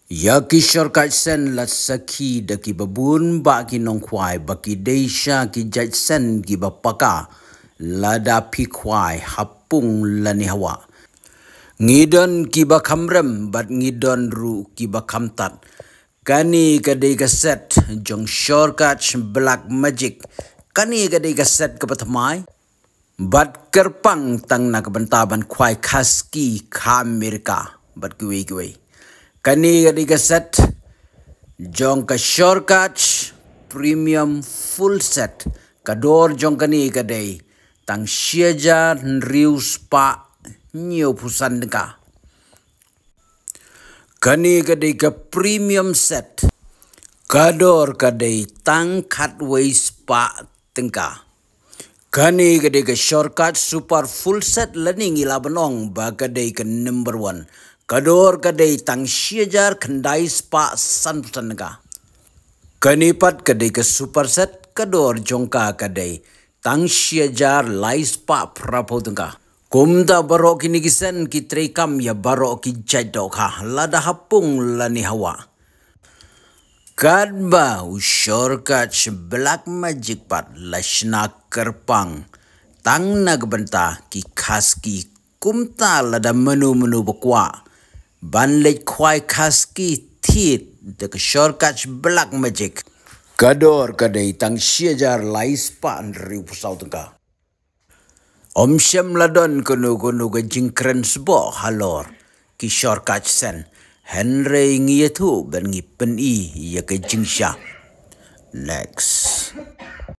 Ya ki shortcut sen la saki da ki babun ba ki nong kwai ba ki deisha ki jaj sen ki bapaka la da pi kwai hapung la ni hawa. Ngidon ki ba kamrem bat ngidon ru ki ba kamtat. Kani kadai kaset jong shortcut black magic. Kani kadai kaset ke patamai. Bat kerpang tang na kebentaban kwai kaski ka Amerika bat kuwe. Kani kadai set jong ka shortcut premium full set kador jong kani kadai tang siaja riu spa nyo pusan ka. Kani kadai ka premium set kador kadai tang cutway spa tengka. Kani kadai ka shortcut super full set lening ila benong ba kadai ka number 1. Kador kadai tang siajar kendai spa san pusan ka. Kani pat kadai ka super set kador jongka kadai tang siajar lai spa prapo tengka. Kumda barok kini kisen ki trekam ya barok ki jadok ha lada hapung lani hawa. Kadba shortcut black magic pat lashna kerpang tang nagbenta ki kaski kumta lada menu bakwa. Banlej kwai kaski tit de shortcut black magic. Kador kadai tang siajar lai spa riu pusau tengka. Om syam ladon kono ga jingkren sebo halor ki shortcut sen. Henry ngiyatu ben ngi pen i ya ke jingsha. Next.